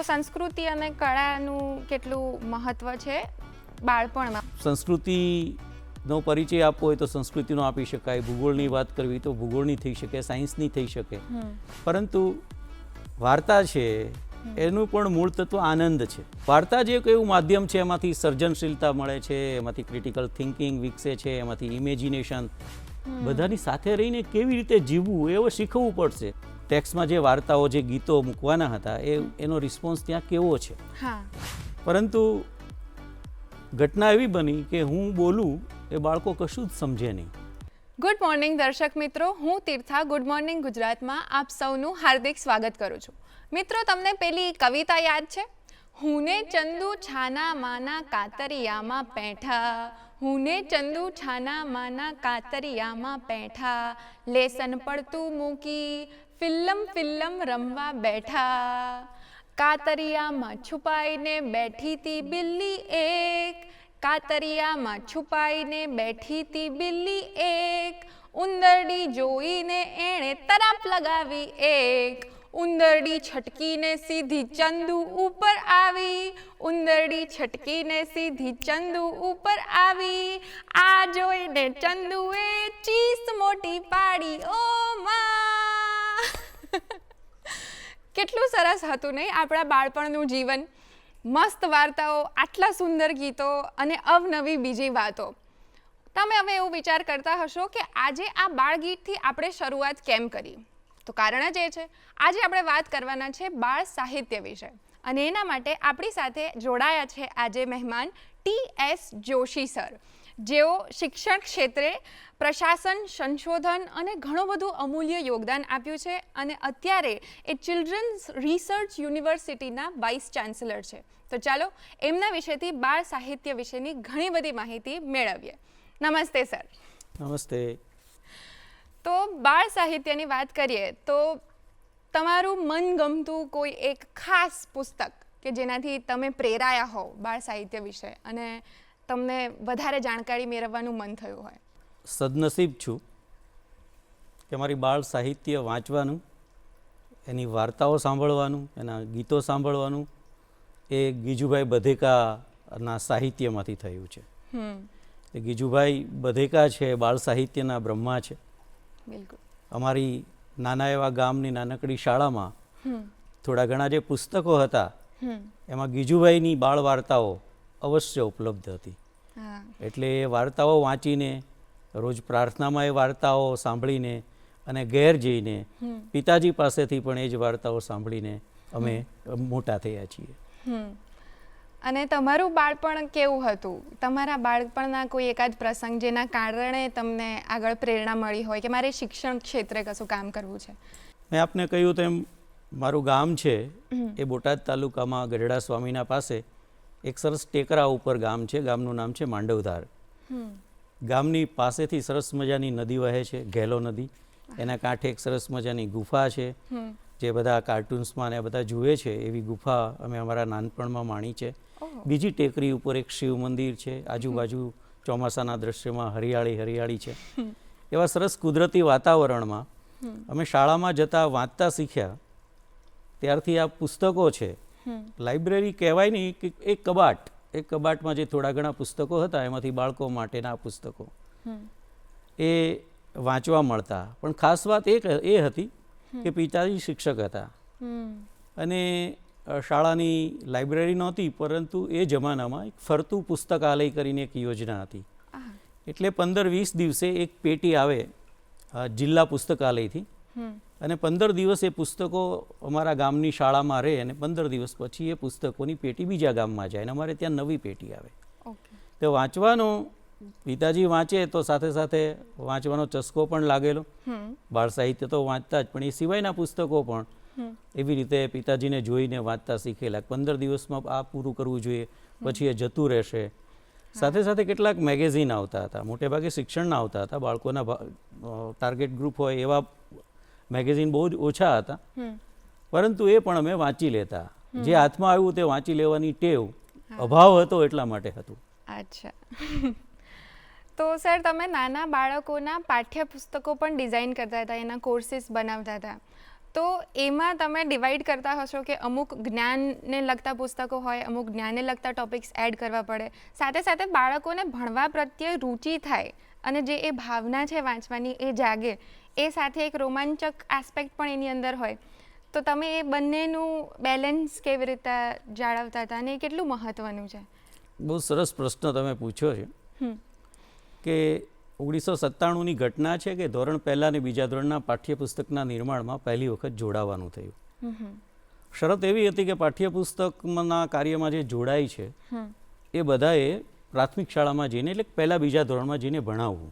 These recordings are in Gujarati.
સંસ્કૃતિ અને કળાનું કેટલું મહત્વ છે બાળપણમાં? સંસ્કૃતિનો પરિચય આપવો હોય તો સંસ્કૃતિનો આપી શકાય, ભૂગોળની વાત કરવી તો ભૂગોળની થઈ શકે, સાયન્સની થઈ શકે, પરંતુ વાર્તા છે એનું પણ મૂળ તત્વ આનંદ છે. વાર્તા જે એક એવું માધ્યમ છે એમાંથી સર્જનશીલતા મળે છે, એમાંથી ક્રિટિકલ થિંકિંગ વિકસે છે, એમાંથી ઇમેજિનેશન, બધાની સાથે રહીને કેવી રીતે જીવવું એવું શીખવવું પડશે. ટેક્સ્ટમાં જે વાર્તાઓ જે ગીતો મૂકવાના હતા એનો રિસ્પોન્સ ત્યાં કેવો છે. પરંતુ ઘટના એવી બની કે હું બોલું એ બાળકો કશું જ સમજે નહીં. ગુડ મોર્નિંગ દર્શક મિત્રો, હું તીર્થા ગુડ મોર્નિંગ ગુજરાતમાં આપ સૌનું હાર્દિક સ્વાગત કરું છું. મિત્રો, તમને પેલી કવિતા યાદ છે? હુને ચંદુ છાના માના કાતરિયામાં પેઠા, હુને ચંદુ છાના માના કાતરિયામાં પેઠા, લેસન પડતું મૂકી ફિલ્લમ રમવા બેઠા, કાતરિયામાં છુપાઈને બેઠી તી બિલ્લી એક, કાતરિયામાં છુપાઈને બેઠી તી બિલ્લી એક, ઉંદરડી જોઈને એણે તરાપ લગાવી એક, ઉંદરડી છટકીને સીધી ચંદુ ઉપર આવી, ઉંદરડી છટકીને સીધી ચંદુ ઉપર આવી, આ જોઈને ચંદુએ ચીસ મોટી પાડી, ઓ માં. કેટલું સરસ હતું નહીં આપણા બાળપણનું જીવન? મસ્ત વાર્તાઓ, આટલા સુંદર ગીતો અને અવનવી બીજી વાતો. તમે હવે એવું વિચાર કરતા હશો કે આજે આ બાળગીતથી આપણે શરૂઆત કેમ કરી? તો કારણ જ એ છે, આજે આપણે વાત કરવાના છે બાળ સાહિત્ય વિશે, અને એના માટે આપણી સાથે જોડાયા છે આજે મહેમાન TS જોશી સર, જેઓ શિક્ષણ ક્ષેત્રે પ્રશાસન, સંશોધન અને ઘણું બધું અમૂલ્ય યોગદાન આપ્યું છે, અને અત્યારે એ ચિલ્ડ્રન્સ રિસર્ચ યુનિવર્સિટીના વાઇસ ચાન્સેલર છે. તો ચાલો એમના વિશેથી બાળ સાહિત્ય વિશેની ઘણી બધી માહિતી મેળવીએ. નમસ્તે સર. નમસ્તે. તો બાળ સાહિત્યની વાત કરીએ તો તમારું મનગમતું કોઈ એક ખાસ પુસ્તક કે જેનાથી તમે પ્રેરાયા હો બાળ સાહિત્ય વિશે અને તમને વધારે જાણકારી મેળવવાનું મન થયું હોય? સદનસીબ છું કે મારી બાળ સાહિત્ય વાંચવાનું, એની વાર્તાઓ સાંભળવાનું, એના ગીતો સાંભળવાનું એ ગીજુભાઈ બધેકાના સાહિત્યમાંથી થયું છે. એ ગીજુભાઈ બધેકા છે બાળ સાહિત્યના બ્રહ્મા છે. બિલકુલ. અમારી નાના એવા ગામની નાનકડી શાળામાં થોડા ઘણા જે પુસ્તકો હતા એમાં ગીજુભાઈની બાળ વાર્તાઓ અવશ્ય ઉપલબ્ધ હતી. એટલે એ વાર્તાઓ વાંચીને, રોજ પ્રાર્થનામાં એ વાર્તાઓ સાંભળીને અને ઘેર જઈને પિતાજી પાસેથી પણ એ જ વાર્તાઓ સાંભળીને અમે મોટા થયા છીએ. અને તમારું બાળપણ કેવું હતું? તમારા બાળપણના કોઈ એકાદ પ્રસંગ જેના કારણે તમને આગળ પ્રેરણા મળી હોય કે મારે શિક્ષણ ક્ષેત્રે કશું કામ કરવું છે? મેં આપને કહ્યું તેમ મારું ગામ છે એ બોટાદ તાલુકામાં ગઢડા સ્વામીના પાસે એક સરસ ટેકરા ઉપર ગામ છે. ગામનું નામ છે માંડવધાર. ગામની પાસેથી સરસ મજાની નદી વહે છે, ઘેલો નદી. એના કાંઠે એક સરસ મજાની ગુફા છે, જે બધા કાર્ટૂન્સમાં ને બધા જુએ છે એવી ગુફા અમે અમારા નાનપણમાં માણી છે. બીજી ટેકરી ઉપર એક શિવ મંદિર છે. આજુબાજુ ચોમાસાના દ્રશ્યમાં હરિયાળી છે. એવા સરસ કુદરતી વાતાવરણમાં અમે શાળામાં જતા વાંચતા શીખ્યા. ત્યારથી આ પુસ્તકો છે, લાઇબ્રેરી કહેવાય નહીં, એક કબાટમાં જે થોડા ઘણા પુસ્તકો હતા એમાંથી બાળકો માટેના પુસ્તકો એ વાંચવા મળતા. પણ ખાસ વાત એ હતી કે પિતાજી શિક્ષક હતા અને શાળાની લાઇબ્રેરી નહોતી, પરંતુ એ જમાનામાં એક ફરતું પુસ્તકાલય કરીને એક યોજના હતી. એટલે 15-20 દિવસે એક પેટી આવે જિલ્લા પુસ્તકાલયથી, અને 15 દિવસ એ પુસ્તકો અમારા ગામની શાળામાં રહે, અને 15 દિવસ પછી એ પુસ્તકોની પેટી બીજા ગામમાં જાય અને અમારે ત્યાં નવી પેટી આવે. તો વાંચવાનો, પિતાજી વાંચે તો સાથે સાથે વાંચવાનો ચસ્કો પણ લાગેલો. બાળ સાહિત્ય તો વાંચતા જ, પણ એ સિવાયના પુસ્તકો પણ એવી રીતે પિતાજીને જોઈને વાંચતા શીખેલા. 15 દિવસમાં આ પૂરું કરવું જોઈએ, પછી એ જતું રહેશે. સાથે સાથે કેટલાક મેગેઝિન આવતા હતા, મોટે ભાગે શિક્ષણના આવતા હતા, બાળકોના ટાર્ગેટ ગ્રુપ હોય એવા મેગેઝિન બહુ જ ઓછા હતા, પરંતુ એ પણ અમે વાંચી લેતા. જે હાથમાં આવ્યું તે વાંચી લેવાની ટેવ, અભાવ હતો એટલા માટે હતું. અચ્છા. તો સર, તમે નાના બાળકોના પાઠ્યપુસ્તકો પણ ડિઝાઇન કરતા હતા, એના કોર્સીસ બનાવતા હતા, તો એમાં તમે ડિવાઈડ કરતા હશો કે અમુક જ્ઞાનને લગતા પુસ્તકો હોય, અમુક જ્ઞાનને લગતા ટોપિક્સ એડ કરવા પડે, સાથે સાથે બાળકોને ભણવા પ્રત્યે રુચિ થાય અને જે એ ભાવના છે વાંચવાની એ જાગે, એ સાથે એક રોમાંચક એસ્પેક્ટ પણ એની અંદર હોય. તો તમે એ બંનેનું બેલેન્સ કેવી રીતે જાળવતા હતા અને એ કેટલું મહત્ત્વનું છે? બહુ સરસ પ્રશ્ન તમે પૂછ્યો છે કે 1997ની ઘટના છે કે ધોરણ પહેલાં અને બીજા ધોરણના પાઠ્યપુસ્તકના નિર્માણમાં પહેલી વખત જોડાવાનું થયું. શરત એવી હતી કે પાઠ્યપુસ્તકના કાર્યમાં જે જોડાય છે એ બધાએ પ્રાથમિક શાળામાં જઈને એટલે પહેલાં બીજા ધોરણમાં જઈને ભણાવવું.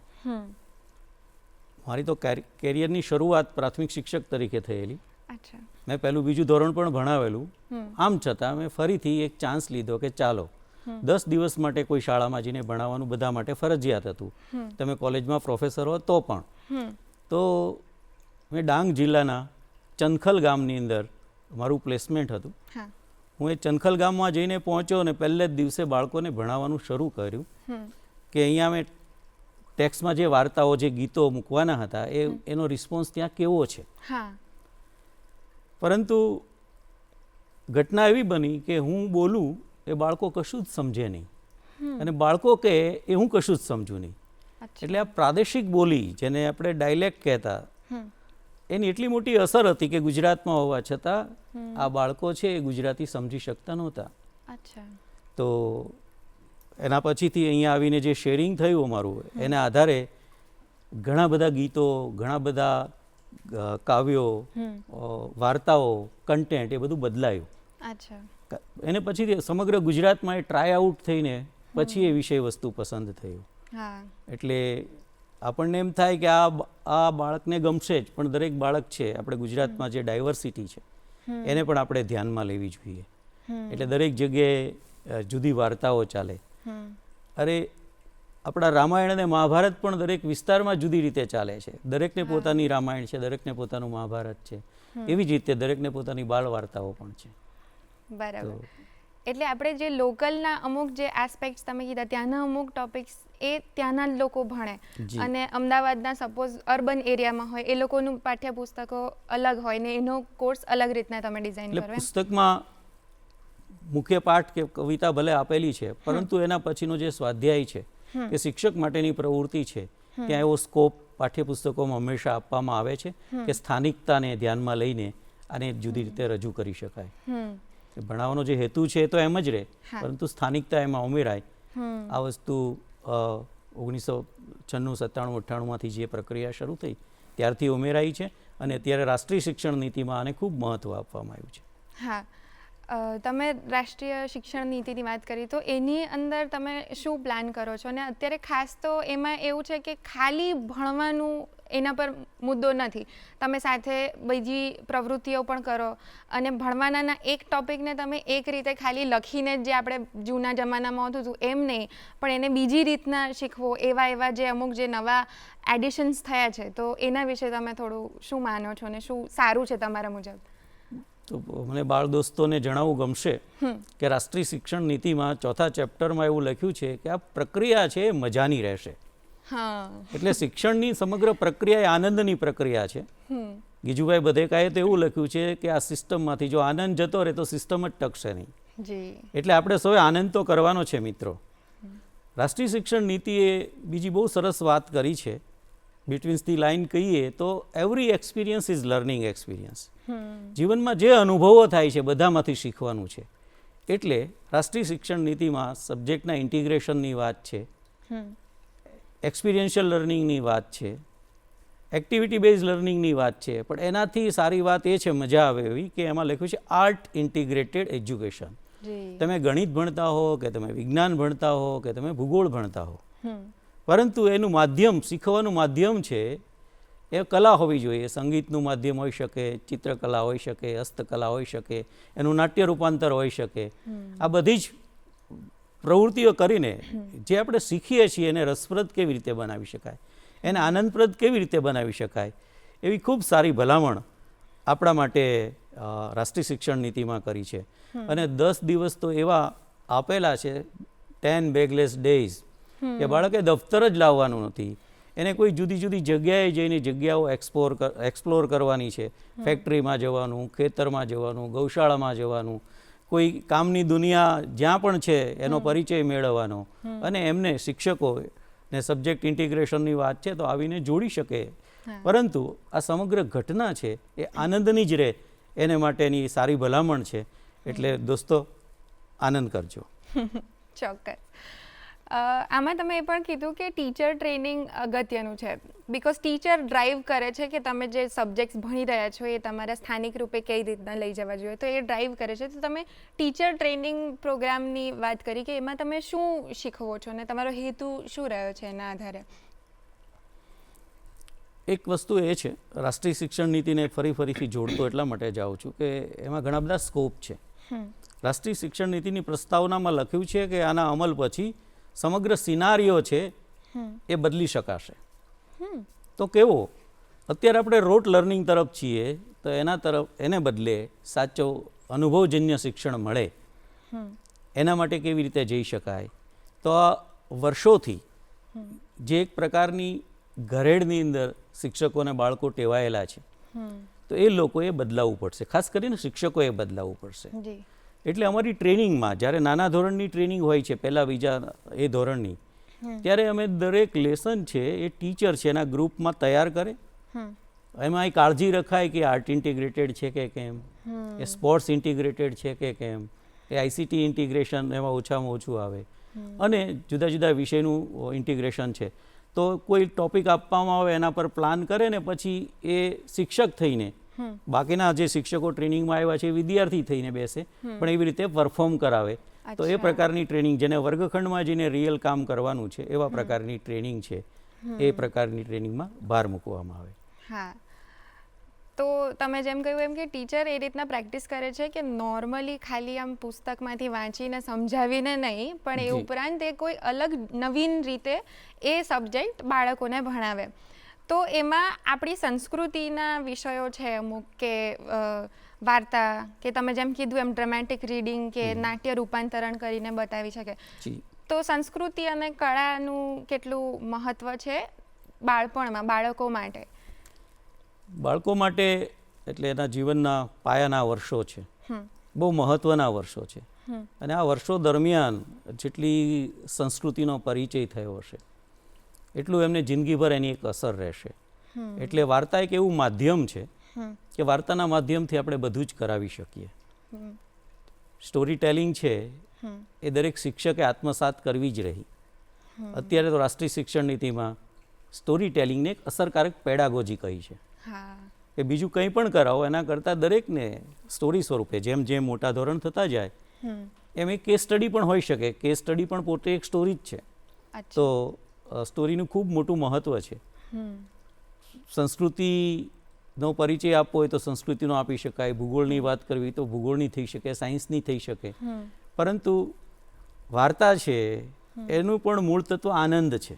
મારી તો કેરિયરની શરૂઆત પ્રાથમિક શિક્ષક તરીકે થયેલી. મેં પહેલું બીજું ધોરણ પણ ભણાવેલું. આમ છતાં મેં ફરીથી એક ચાન્સ લીધો કે ચાલો 10 દિવસ માટે કોઈ શાળામાં જઈને ભણાવવાનું બધા માટે ફરજિયાત હતું. તમે કોલેજમાં પ્રોફેસર હો તો પણ. તો મેં ડાંગ જિલ્લાના ચનખલ ગામની અંદર મારું પ્લેસમેન્ટ હતું. હું એ ચનખલ ગામમાં જઈને પહોંચ્યો અને પહેલે જ દિવસે બાળકોને ભણાવવાનું શરૂ કર્યું કે અહીંયા મેં ટેક્સ્ટમાં જે વાર્તાઓ, જે ગીતો મૂકવાના હતા એનો રિસ્પોન્સ ત્યાં કેવો છે. પરંતુ ઘટના એવી બની કે હું બોલું એ બાળકો કશું જ સમજે નહીં અને બાળકો કહે એ હું કશું જ સમજું નહીં. એટલે આ પ્રાદેશિક બોલી, જેને આપણે ડાયલેક્ટ કહેતા, એની એટલી મોટી અસર હતી કે ગુજરાતમાં હોવા છતાં આ બાળકો છે એ ગુજરાતી સમજી શકતા નહોતા. તો એના પછીથી અહીંયા આવીને જે શેરિંગ થયું અમારું, એના આધારે ઘણા બધા ગીતો, ઘણા બધા કાવ્યો, વાર્તાઓ, કન્ટેન્ટ એ બધું બદલાયું. એને પછી સમગ્ર ગુજરાતમાં એ ટ્રાય આઉટ થઈને પછી એ વિષય વસ્તુ પસંદ થયું. એટલે આપણને એમ થાય કે આ બાળકને ગમશે જ, પણ દરેક બાળક છે, આપણે ગુજરાતમાં જે ડાયવર્સિટી છે એને પણ આપણે ધ્યાનમાં લેવી જોઈએ. એટલે દરેક જગ્યાએ જુદી વાર્તાઓ ચાલે. અરે આપણા રામાયણ અને મહાભારત પણ દરેક વિસ્તારમાં જુદી રીતે ચાલે છે. દરેકને પોતાની રામાયણ છે, દરેકને પોતાનું મહાભારત છે. એવી જ રીતે દરેકને પોતાની બાળ વાર્તાઓ પણ છે. બરાબર. એટલે આપણે જે લોકલના અમુક જે એસ્પેક્ટ્સ તમે કીધા, ત્યાંના અમુક ટોપિક્સ એ ત્યાંના જ લોકો ભણે અને અમદાવાદના સપોઝ અર્બન એરિયામાં હોય એ લોકોનું પાઠ્યપુસ્તકો અલગ હોય ને એનો કોર્સ અલગ રીતના તમે ડિઝાઇન કરો. પુસ્તકમાં મુખ્ય પાઠ કે કવિતા ભલે આપેલી છે, પરંતુ એના પછીનો જે સ્વાધ્યાય છે કે શિક્ષક માટેની પ્રવૃત્તિ છે, ત્યાં એવો સ્કોપ પાઠ્યપુસ્તકોમાં હંમેશા આપવામાં આવે છે કે સ્થાનિકતાને ધ્યાનમાં લઈને આને જુદી રીતે રજૂ કરી શકાય. ભણાવવાનો જે હેતુ છે એ તો એમ જ રહે, પરંતુ સ્થાનિકતા એમાં ઉમેરાય. આ વસ્તુ 1996, 97, 98માંથી જે પ્રક્રિયા શરૂ થઈ ત્યારથી ઉમેરાઈ છે અને અત્યારે રાષ્ટ્રીય શિક્ષણ નીતિમાં આને ખૂબ મહત્ત્વ આપવામાં આવ્યું છે. તમે રાષ્ટ્રીય શિક્ષણ નીતિની વાત કરી, તો એની અંદર તમે શું પ્લાન કરો છો? અને અત્યારે ખાસ તો એમાં એવું છે કે ખાલી ભણવાનું એના પર મુદ્દો નથી, તમે સાથે બીજી પ્રવૃત્તિઓ પણ કરો અને ભણવાના એક ટોપિકને તમે એક રીતે ખાલી લખીને જે આપણે જૂના જમાનામાં હતું એમ નહીં, પણ એને બીજી રીતના શીખવો, એવા જે અમુક જે નવા એડિશન્સ થયા છે, તો એના વિશે તમે થોડું શું માનો છો અને શું સારું છે તમારા મુજબ? તો મને બાળ દોસ્તોને જણાવવું ગમશે કે રાષ્ટ્રીય શિક્ષણ નીતિમાં 4થા ચેપ્ટરમાં એવું લખ્યું છે કે આ પ્રક્રિયા છે એ મજાની રહેશે. એટલે શિક્ષણની સમગ્ર પ્રક્રિયા એ આનંદની પ્રક્રિયા છે. ગીજુભાઈ બધેકાએ તો એવું લખ્યું છે કે આ સિસ્ટમમાંથી જો આનંદ જતો રહે તો સિસ્ટમ જ ટકશે નહીં. એટલે આપણે સૌએ આનંદ તો કરવાનો છે મિત્રો. રાષ્ટ્રીય શિક્ષણ નીતિએ બીજી બહુ સરસ વાત કરી છે. બિટવીન્સ ધી લાઇન કહીએ તો every experience is learning experience. જીવનમાં જે અનુભવો થાય છે બધામાંથી શીખવાનું છે. એટલે રાષ્ટ્રીય શિક્ષણ નીતિમાં સબ્જેક્ટના ઇન્ટિગ્રેશનની વાત છે, એક્સપિરિયન્શિયલ લર્નિંગની વાત છે, એક્ટિવિટી બેઝ લર્નિંગની વાત છે, પણ એનાથી સારી વાત એ છે, મજા આવે એવી, કે એમાં લખ્યું છે આર્ટ ઇન્ટિગ્રેટેડ એજ્યુકેશન. તમે ગણિત ભણતા હો કે તમે વિજ્ઞાન ભણતા હો કે તમે ભૂગોળ ભણતા હો, પરંતુ એનું માધ્યમ, શીખવાનું માધ્યમ છે એ કલા હોવી જોઈએ. સંગીતનું માધ્યમ હોઈ શકે, ચિત્રકલા હોઈ શકે, હસ્તકલા હોઈ શકે, એનું નાટ્ય રૂપાંતર હોઈ શકે. આ બધી જ પ્રવૃત્તિઓ કરીને જે આપણે શીખીએ છીએ એને રસપ્રદ કેવી રીતે બનાવી શકાય, એને આનંદપ્રદ કેવી રીતે બનાવી શકાય, એવી ખૂબ સારી ભલામણ આપણા માટે રાષ્ટ્રીય શિક્ષણ નીતિમાં કરી છે. અને 10 દિવસ તો એવા આપેલા છે, 10 બેગલેસ ડેઝ, કે બાળકે દફતર જ લાવવાનું નથી, એને કોઈ જુદી જુદી જગ્યાએ જઈને જગ્યાઓ એક્સપ્લોર કરવાની છે. ફેક્ટરીમાં જવાનું, ખેતરમાં જવાનું, ગૌશાળામાં જવાનું, કોઈ કામની દુનિયા જ્યાં પણ છે એનો પરિચય મેળવવાનો, અને એમને શિક્ષકો ને સબ્જેક્ટ ઇન્ટિગ્રેશનની વાત છે તો આવીને જોડી શકે. પરંતુ આ સમગ્ર ઘટના છે એ આનંદની જ રહે એને માટેની સારી ભલામણ છે. એટલે દોસ્તો, આનંદ કરજો. ચોક્કસ. આમાં તમે એ પણ કીધું કે ટીચર ટ્રેનિંગ અગત્યનું છે, બિકોઝ ટીચર ડ્રાઈવ કરે છે કે તમે જે સબ્જેક્ટ્સ ભણી રહ્યા છો એ તમારા સ્થાનિક રૂપે કઈ રીતના લઈ જવા જોઈએ, તો એ ડ્રાઈવ કરે છે. તો તમે ટીચર ટ્રેનિંગ પ્રોગ્રામની વાત કરી કે એમાં તમે શું શીખવો છો અને તમારો હેતુ શું રહ્યો છે એના આધારે? એક વસ્તુ એ છે, રાષ્ટ્રીય શિક્ષણ નીતિને ફરીથી જોડતો એટલા માટે જાઉં છું કે એમાં ઘણા બધા સ્કોપ છે. રાષ્ટ્રીય શિક્ષણ નીતિની પ્રસ્તાવનામાં લખ્યું છે કે આના અમલ પછી સમગ્ર સિનારીઓ છે એ બદલી શકાશે. તો કેવો? અત્યારે આપણે રોટ લર્નિંગ તરફ છીએ, તો એને બદલે સાચો અનુભવજન્ય શિક્ષણ મળે એના માટે કેવી રીતે જઈ શકાય? તો આ વર્ષોથી જે એક પ્રકારની ઘરેડની અંદર શિક્ષકોને બાળકો ટેવાયેલા છે, તો એ લોકોએ બદલાવવું પડશે. ખાસ કરીને શિક્ષકોએ બદલાવવું પડશે. એટલે અમારી ટ્રેનિંગમાં જ્યારે નાના ધોરણની ટ્રેનિંગ હોય છે, પહેલા બીજા એ ધોરણની, ત્યારે અમે દરેક લેસન છે એ ટીચર છે એના ગ્રુપમાં તૈયાર કરે. એમાં એ કાળજી રખાય કે આર્ટ ઇન્ટિગ્રેટેડ છે કે કેમ, એ સ્પોર્ટ્સ ઇન્ટિગ્રેટેડ છે કે કેમ, એ આઈસીટી ઇન્ટિગ્રેશન એમાં ઓછામાં ઓછું આવે, અને જુદા જુદા વિષયનું ઇન્ટિગ્રેશન છે. તો કોઈ ટોપિક આપવામાં આવે એના પર પ્લાન કરે ને પછી એ શિક્ષક થઈને બાકીના જે શિક્ષકો ટ્રેનિંગમાં આવ્યા છે એ વિદ્યાર્થી થઈને બેસે, પણ એવી રીતે પરફોર્મ કરાવે. તો એ પ્રકારની ટ્રેનિંગ, જેને વર્ગખંડમાં જઈને રિયલ કામ કરવાનું છે એવા પ્રકારની ટ્રેનિંગ છે, એ પ્રકારની ટ્રેનિંગમાં ભાર મૂકવામાં આવે. હા, તો તમે જેમ કહ્યું એમ કે ટીચર એ રીતના પ્રેક્ટિસ કરે છે કે નોર્મલી ખાલી આમ પુસ્તકમાંથી વાંચીને સમજાવીને નહીં, પણ એ ઉપરાંત એ કોઈ અલગ નવીન રીતે એ સબ્જેક્ટ બાળકોને ભણાવે. તો એમાં આપણી સંસ્કૃતિના વિષયો છે અમુક, કે વાર્તા, કે તમે જેમ કીધું એમ ડ્રામેટિક રીડિંગ કે નાટ્ય રૂપાંતરણ કરીને બતાવી શકે. તો સંસ્કૃતિ અને કળાનું કેટલું મહત્વ છે બાળપણમાં બાળકો માટે? બાળકો માટે એટલે એના જીવનના પાયાના વર્ષો છે, બહુ મહત્વના વર્ષો છે. અને આ વર્ષો દરમિયાન જેટલી સંસ્કૃતિનો પરિચય થયો હશે એટલું એમને જિંદગીભર એની એક અસર રહેશે. એટલે વાર્તા એક એવું માધ્યમ છે કે વાર્તાના માધ્યમથી આપણે બધું જ કરાવી શકીએ. સ્ટોરી ટેલિંગ છે એ દરેક શિક્ષકે આત્મસાત કરવી જ રહી. અત્યારે તો રાષ્ટ્રીય શિક્ષણ નીતિમાં સ્ટોરી ટેલિંગને એક અસરકારક પેડાગોજી કહી છે કે બીજું કંઈ પણ કરાવો એના કરતાં દરેકને સ્ટોરી સ્વરૂપે, જેમ જેમ મોટા ધોરણ થતા જાય એમ એક કેસ સ્ટડી પણ હોઈ શકે. કેસ સ્ટડી પણ પોતે એક સ્ટોરી જ છે. તો સ્ટોરીનું ખૂબ મોટું મહત્વ છે. સંસ્કૃતિનો પરિચય આપવો હોય તો સંસ્કૃતિનો આપી શકાય, ભૂગોળની વાત કરવી તો ભૂગોળની થઈ શકે, સાયન્સની થઈ શકે. પરંતુ વાર્તા છે એનું પણ મૂળ તત્વ આનંદ છે.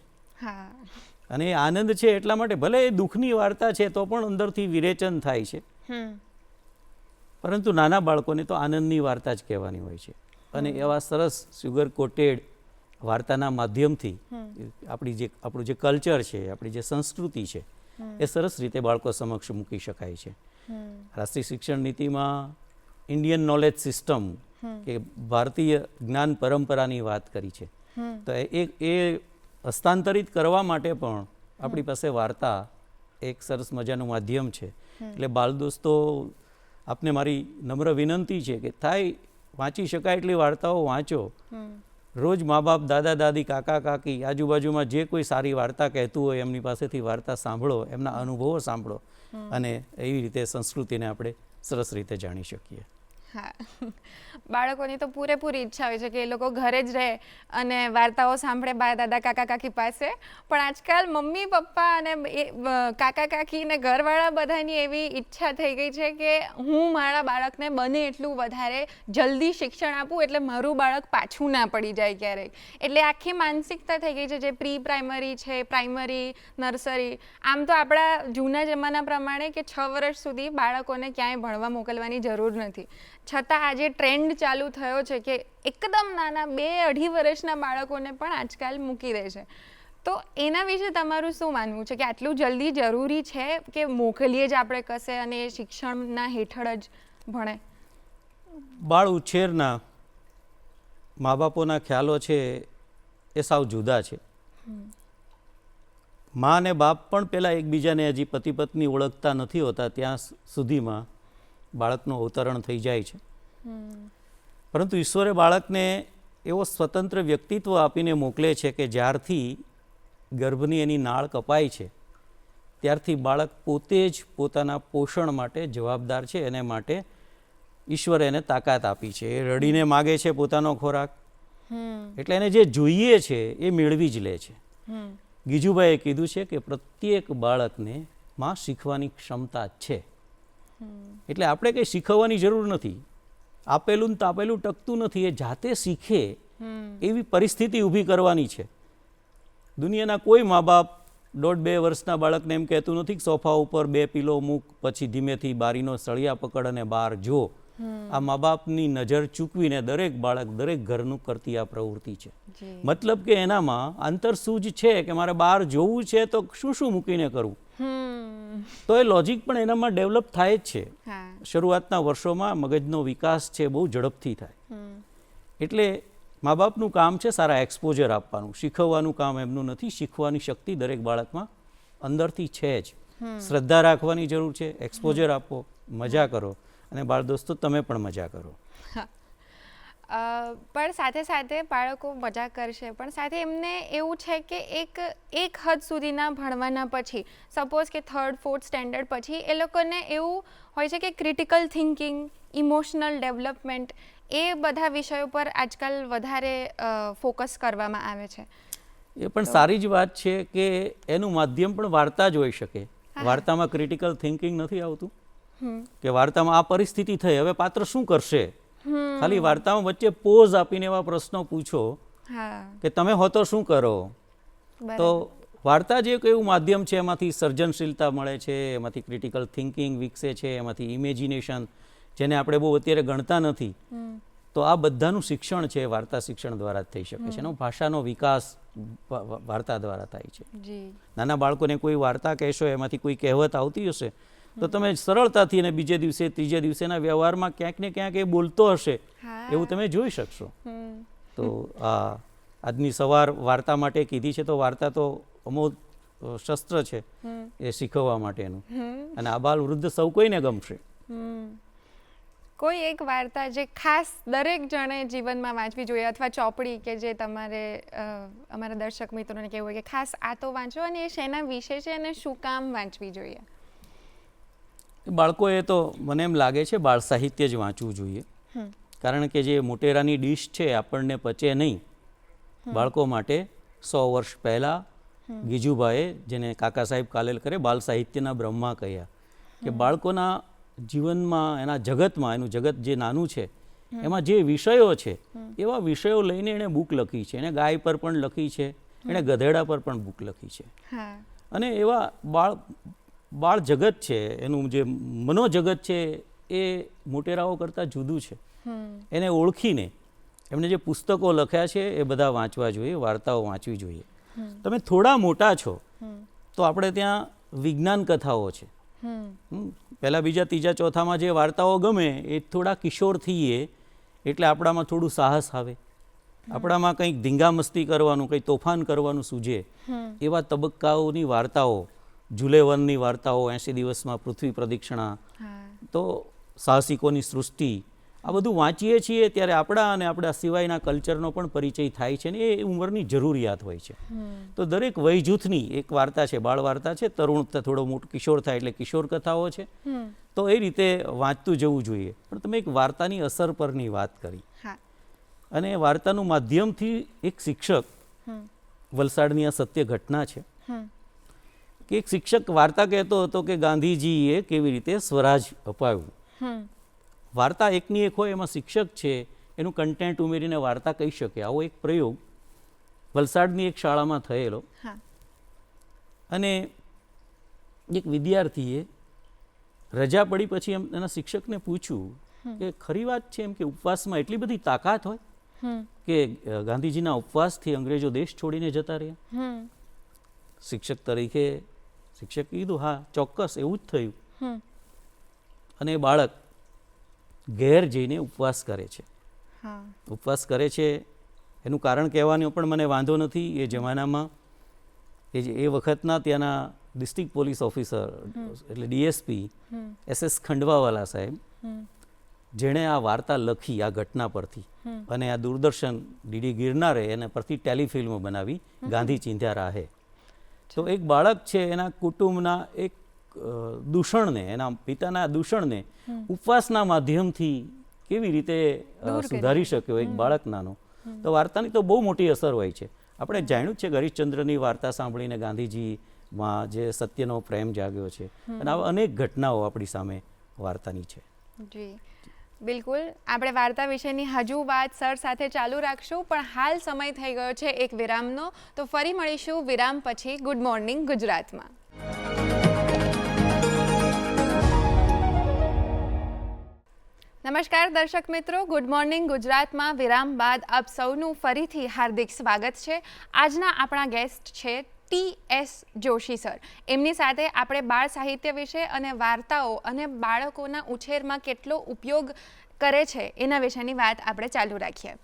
અને એ આનંદ છે એટલા માટે ભલે એ દુઃખની વાર્તા છે તો પણ અંદરથી વિરેચન થાય છે, પરંતુ નાના બાળકોને તો આનંદની વાર્તા જ કહેવાની હોય છે. અને એવા સરસ સુગર કોટેડ વાર્તાના માધ્યમથી આપણું જે કલ્ચર છે, આપણી જે સંસ્કૃતિ છે એ સરસ રીતે બાળકો સમક્ષ મૂકી શકાય છે. રાષ્ટ્રીય શિક્ષણ નીતિમાં ઇન્ડિયન નોલેજ સિસ્ટમ કે ભારતીય જ્ઞાન પરંપરાની વાત કરી છે. તો એ હસ્તાંતરિત કરવા માટે પણ આપણી પાસે વાર્તા એક સરસ મજાનું માધ્યમ છે. એટલે બાળ દોસ્તો, આપને મારી નમ્ર વિનંતી છે કે થાય વાંચી શકાય એટલી વાર્તાઓ વાંચો. રોજ મા બાપ, દાદા દાદી, કાકા કાકી, આજુબાજુમાં જે કોઈ સારી વાર્તા કહેતું હોય એમની પાસેથી વાર્તા સાંભળો, એમના અનુભવો સાંભળો, અને એવી રીતે સંસ્કૃતિને આપણે સરસ રીતે જાણી શકીએ. હા, બાળકોની તો પૂરેપૂરી ઈચ્છા હોય છે કે એ લોકો ઘરે જ રહે અને વાર્તાઓ સાંભળે બા દાદા કાકા કાકી પાસે. પણ આજકાલ મમ્મી પપ્પા અને કાકા કાકી ને ઘરવાળા બધાની એવી ઈચ્છા થઈ ગઈ છે કે હું મારા બાળકને બને એટલું વધારે જલ્દી શિક્ષણ આપું એટલે મારું બાળક પાછું ના પડી જાય ક્યારેય. એટલે આખી માનસિકતા થઈ ગઈ છે જે પ્રી પ્રાઇમરી છે, પ્રાઇમરી, નર્સરી. આમ તો આપણા જૂના જમાના પ્રમાણે કે 6 વર્ષ સુધી બાળકોને ક્યાંય ભણવા મોકલવાની જરૂર નથી, છતાં આજે ટ્રેન્ડ ચાલુ થયો છે કે એકદમ નાના 2-2.5 વર્ષના બાળકોને પણ આજકાલ મૂકી દે છે. તો એના વિશે તમારું શું માનવું છે કે આટલું જલ્દી જરૂરી છે કે મોકલીએ જ આપણે કશે અને એ શિક્ષણના હેઠળ જ ભણે? બાળ ઉછેરના મા બાપોના ખ્યાલો છે એ સાવ જુદા છે. મા અને બાપ પણ પહેલાં એકબીજાને હજી પતિ પત્ની ઓળખતા નથી હોતા ત્યાં સુધીમાં બાળકનું અવતરણ થઈ જાય છે. પરંતુ ઈશ્વરે બાળકને એવો સ્વતંત્ર વ્યક્તિત્વ આપીને મોકલે છે કે જ્યારથી ગર્ભની એની નાળ કપાય છે ત્યારથી બાળક પોતે જ પોતાના પોષણ માટે જવાબદાર છે. એને માટે ઈશ્વરે એને તાકાત આપી છે. એ રડીને માગે છે પોતાનો ખોરાક, એટલે એને જે જોઈએ છે એ મેળવી જ લે છે. ગીજુભાઈએ કીધું છે કે પ્રત્યેક બાળકને માં શીખવાની ક્ષમતા છે. એટલે આપણે કંઈ શીખવવાની જરૂર નથી. આપેલું ને તાપેલું ટકતું નથી. એ જાતે શીખે એવી પરિસ્થિતિ ઊભી કરવાની છે. દુનિયાના કોઈ મા બાપ 1.5-2 વર્ષના બાળકને એમ કહેતું નથી કે સોફા ઉપર 2 પિલો મૂક, પછી ધીમેથી બારીનો સળિયા પકડ અને બહાર જો. આ મા બાપની નજર ચૂકવીને દરેક બાળક દરેક ઘરનું કરતી આ પ્રવૃત્તિ છે. મતલબ કે એનામાં આંતરસૂઝ છે કે મારે બહાર જોવું છે તો શું શું મૂકીને કરવું. તો એ લોજિક પણ એનામાં ડેવલપ થાય જ છે. શરૂઆતના વર્ષોમાં મગજનો વિકાસ છે બહુ ઝડપથી થાય. એટલે મા બાપનું કામ છે સારા એક્સપોઝર આપવાનું, શીખવવાનું કામ એમનું નથી. શીખવાની શક્તિ દરેક બાળકમાં અંદરથી છે જ. શ્રદ્ધા રાખવાની જરૂર છે, એક્સપોઝર આપો, મજા કરો, અને બાળ દોસ્તો તમે પણ મજા કરો. પણ સાથે સાથે બાળકો મજા કરશે, પણ સાથે એમને એવું છે કે એક હદ સુધીના ભણવાના પછી, સપોઝ કે 3rd 4th સ્ટેન્ડર્ડ પછી એ લોકોને એવું હોય છે કે ક્રિટિકલ થિંકિંગ, ઇમોશનલ ડેવલપમેન્ટ, એ બધા વિષયો પર આજકાલ વધારે ફોકસ કરવામાં આવે છે. એ પણ સારી જ વાત છે કે એનું માધ્યમ પણ વાર્તા જ હોઈ શકે. વાર્તામાં ક્રિટિકલ થિંકિંગ નથી આવતું કે વાર્તામાં આ પરિસ્થિતિ થઈ, હવે પાત્ર શું કરશે. ખાલી વાર્તામાં વચ્ચે પોઝ આપીને એવા પ્રશ્નો પૂછો કે તમે હો તો શું કરો. તો વાર્તા જે એક એવું માધ્યમ છે એમાંથી સર્જનશીલતા મળે છે, એમાંથી ક્રિટિકલ થિંકિંગ વિકસે છે, એમાંથી ઇમેજિનેશન જેને આપણે બહુ અત્યારે ગણતા નથી. તો આ બધાનું શિક્ષણ છે વાર્તા શિક્ષણ દ્વારા જ થઈ શકે છે. એનો ભાષાનો વિકાસ વાર્તા દ્વારા થાય છે. નાના બાળકોને કોઈ વાર્તા કહેશો, એમાંથી કોઈ કહેવત આવતી હશે તો તમે સરળતાથી એને બીજે દિવસે ત્રીજે દિવસેના વ્યવહારમાં ક્યાંક ને ક્યાંક એ બોલતો હશે એવું તમે જોઈ શકશો. તો આજની સવાર વાર્તા માટે કીધી છે, તો વાર્તા તો અમોઘ શસ્ત્ર છે એ શીખવવા માટેનું, અને આબાલ વૃદ્ધ સૌ કોઈને ગમશે. કોઈ એક વાર્તા જે ખાસ દરેક જણે જીવનમાં વાંચવી જોઈએ, અથવા ચોપડી કે જે તમારે અમારા દર્શક મિત્રોને કહેવું હોય કે ખાસ આ તો વાંચો, અને એ શેના વિશે છે અને શું કામ વાંચવી જોઈએ? બાળકોએ તો મને એમ લાગે છે બાળ સાહિત્ય જ વાંચવું જોઈએ. કારણ કે જે મોટેરાની ડીશ છે આપણને પચે નહીં. બાળકો માટે 100 વર્ષ પહેલાં ગીજુભાઈએ, જેને કાકા સાહેબ કાલેલકરે બાળ સાહિત્યના બ્રહ્મા કહ્યા, કે બાળકોના જીવનમાં, એના જગતમાં, એનું જગત જે નાનું છે એમાં જે વિષયો છે એવા વિષયો લઈને એણે બુક લખી છે. એણે ગાય પર પણ લખી છે, એણે ગધેડા પર પણ બુક લખી છે. અને એવા બાળ જગત છે, એનું જે મનોજગત છે એ મોટેરાઓ કરતાં જુદું છે. એને ઓળખીને એમણે જે પુસ્તકો લખ્યા છે એ બધા વાંચવા જોઈએ, વાર્તાઓ વાંચવી જોઈએ. તમે થોડા મોટા છો તો આપણે ત્યાં વિજ્ઞાન કથાઓ છે. પહેલાં બીજા ત્રીજા ચોથામાં જે વાર્તાઓ ગમે એ થોડા કિશોર થઈએ એટલે આપણામાં થોડું સાહસ આવે, આપણામાં કંઈક ધીંગામસ્તી કરવાનું, કંઈક તોફાન કરવાનું સૂઝે. એવા તબક્કાઓની વાર્તાઓ, જુલેવનની વાર્તાઓ, 80 દિવસમાં પૃથ્વી પ્રદક્ષિણા, તો સાહસિકોની સૃષ્ટિ, આ બધું વાંચીએ છીએ ત્યારે આપણા અને આપણા સિવાયના કલ્ચરનો પણ પરિચય થાય છે, ને એ ઉંમરની જરૂરિયાત હોય છે. તો દરેક વય જૂથની એક વાર્તા છે, બાળ વાર્તા છે. તરુણ થોડો મોટો કિશોર થાય એટલે કિશોર કથાઓ છે. તો એ રીતે વાંચતું જવું જોઈએ. પણ તમે એક વાર્તાની અસર પરની વાત કરી, અને વાર્તાનું માધ્યમથી એક શિક્ષક, વલસાડની આ સત્ય ઘટના છે કે એક શિક્ષક વાર્તા કહેતો હતો કે ગાંધીજીએ કેવી રીતે સ્વરાજ અપાવ્યું. વાર્તા એકની એક હોય, એમાં શિક્ષક છે એનું કન્ટેન્ટ ઉમેરીને વાર્તા કહી શકે. આવો એક પ્રયોગ વલસાડની એક શાળામાં થયેલો. અને એક વિદ્યાર્થીએ રજા પડી પછી એના શિક્ષકને પૂછ્યું કે ખરી વાત છે એમ કે ઉપવાસમાં એટલી બધી તાકાત હોય કે ગાંધીજીના ઉપવાસથી અંગ્રેજો દેશ છોડીને જતા રહ્યા? શિક્ષક તરીકે શિક્ષકે કીધું હા ચોક્કસ એવું જ થયું. હમ અને એ બાળક ઘેર જઈને ઉપવાસ કરે છે. હા ઉપવાસ કરે છે એનું કારણ કહેવાનો પણ મને વાંધો નથી. એ જમાનામાં એ વખતના ત્યાંના ડિસ્ટ્રિક્ટ પોલીસ ઓફિસર એટલે ડીએસપી SS ખંડવાવાલા સાહેબ, જેણે આ વાર્તા લખી આ ઘટના પરથી અને આ દૂરદર્શન ડીડી ગિરનારે એના પરથી ટેલિફિલ્મ બનાવી ગાંધી ચિંધ્યા રાહે. તો એક બાળક છે એના કુટુંબના એક દૂષણને, એના પિતાના દૂષણને ઉપવાસના માધ્યમથી કેવી રીતે સુધારી શક્યો એક બાળક નાનો. તો વાર્તાની તો બહુ મોટી અસર હોય છે. આપણે જાણ્યું જ છે હરિશ્ચંદ્રની વાર્તા સાંભળીને ગાંધીજીમાં જે સત્યનો પ્રેમ જાગ્યો છે, અને આવા અનેક ઘટનાઓ આપણી સામે વાર્તાની છે. જી બિલકુલ, આપણે વાર્તા વિશેની હજુ વાત સર સાથે ચાલુ રાખશું, પણ હાલ સમય થઈ ગયો છે એક વિરામનો. તો ફરી મળીશું વિરામ પછી ગુડ મોર્નિંગ ગુજરાતમાં. નમસ્કાર દર્શક મિત્રો, ગુડ મોર્નિંગ ગુજરાતમાં વિરામ બાદ આપ સૌનું ફરીથી હાર્દિક સ્વાગત છે. આજના આપણા ગેસ્ટ છે TS જોશી સર. એમની સાથે આપણે બાળ સાહિત્ય વિશે અને વાર્તાઓ અને બાળકોના ઉછેરમાં કેટલો ઉપયોગ કરે છે એના વિશેની વાત આપણે ચાલુ રાખીએ.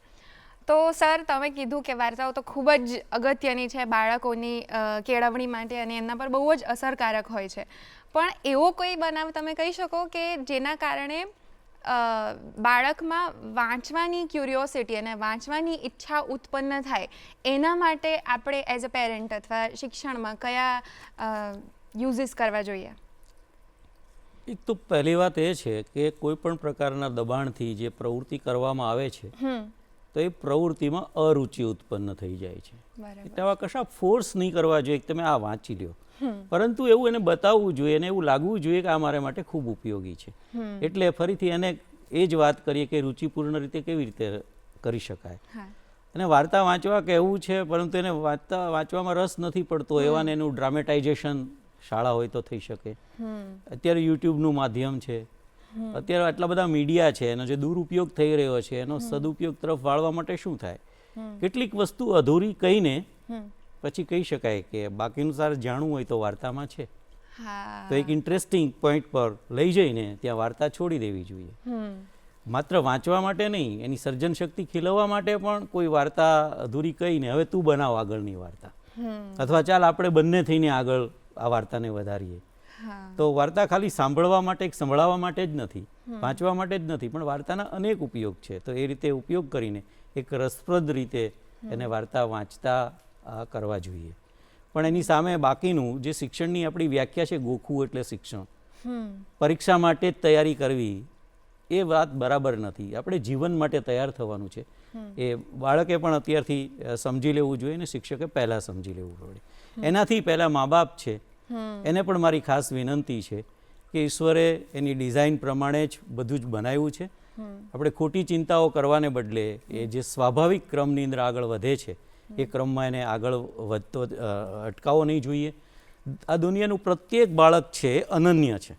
તો સર, તમે કીધું કે વાર્તાઓ તો ખૂબ જ અગત્યની છે બાળકોની કેળવણી માટે અને એમના પર બહુ જ અસરકારક હોય છે. પણ એવો કોઈ બનાવ તમે કહી શકો કે જેના કારણે બાળકમાં વાંચવાની ક્યુરિયોસિટી અને વાંચવાની ઈચ્છા ઉત્પન્ન થાય, એના માટે આપણે એઝ અ પેરેન્ટ અથવા શિક્ષણમાં કયા યુઝિસ કરવા જોઈએ? એક તો પહેલી વાત એ છે કે કોઈ પણ પ્રકારના દબાણથી જે પ્રવૃત્તિ કરવામાં આવે છે તો એ પ્રવૃત્તિમાં અરુચિ ઉત્પન્ન થઈ જાય છે. એટલે આવા કશા ફોર્સ નહીં કરવા જોઈએ કે તમે આ વાંચી લ્યો, પરંતુ એવું એને બતાવવું જોઈએ અને એવું લાગવું જોઈએ કે આ મારા માટે ખૂબ ઉપયોગી છે. એટલે ફરીથી એને એ જ વાત કરીએ કે રુચિપૂર્ણ રીતે કેવી રીતે કરી શકાય. અને વાર્તા વાંચવા કહેવું છે પરંતુ એને વાંચવામાં રસ નથી પડતો, એવાને એનું ડ્રામેટાઇઝેશન શાળા હોય તો થઈ શકે. અત્યારે યુટ્યુબનું માધ્યમ છે, અત્યારે આટલા બધા મીડિયા છે, એનો જે દુરુપયોગ થઈ રહ્યો છે એનો સદુપયોગ તરફ વાળવા માટે શું થાય? કેટલીક વસ્તુ અધૂરી કહીને પછી કહી શકાય કે બાકીનું સાર જાણવું હોય તો વાર્તામાં છે. તો એક ઇન્ટરેસ્ટિંગ પોઈન્ટ પર લઈ જઈને ત્યાં વાર્તા છોડી દેવી જોઈએ. માત્ર વાંચવા માટે નહીં, એની સર્જન શક્તિ ખીલવવા માટે પણ કોઈ વાર્તા અધૂરી કહીને હવે તું બનાવ આગળની વાર્તા, અથવા ચાલ આપણે બંને થઈને આગળ આ વાર્તાને વધારીએ. તો વાર્તા ખાલી સાંભળવા માટે, સંભળાવવા માટે જ નથી, વાંચવા માટે જ નથી, પણ વાર્તાના અનેક ઉપયોગ છે. તો એ રીતે ઉપયોગ કરીને એક રસપ્રદ રીતે એને વાર્તા વાંચતા કરવા જોઈએ. પણ એની સામે બાકીનું જે શિક્ષણની આપણી વ્યાખ્યા છે, ગોખવું એટલે શિક્ષણ, પરીક્ષા માટે જ તૈયારી કરવી, એ વાત બરાબર નથી. આપણે જીવન માટે તૈયાર થવાનું છે. એ બાળકે પણ અત્યારથી સમજી લેવું જોઈએ ને શિક્ષકે પહેલાં સમજી લેવું પડે. એનાથી પહેલાં મા બાપ છે, એને પણ મારી ખાસ વિનંતી છે કે ઈશ્વરે એની ડિઝાઇન પ્રમાણે જ બધું જ બનાવ્યું છે. આપણે ખોટી ચિંતાઓ કરવાને બદલે એ જે સ્વાભાવિક ક્રમની અંદર આગળ વધે છે એ ક્રમમાં એને આગળ વધતો અટકાવવો નહીં જોઈએ. આ દુનિયાનું પ્રત્યેક બાળક છે અનન્ય છે.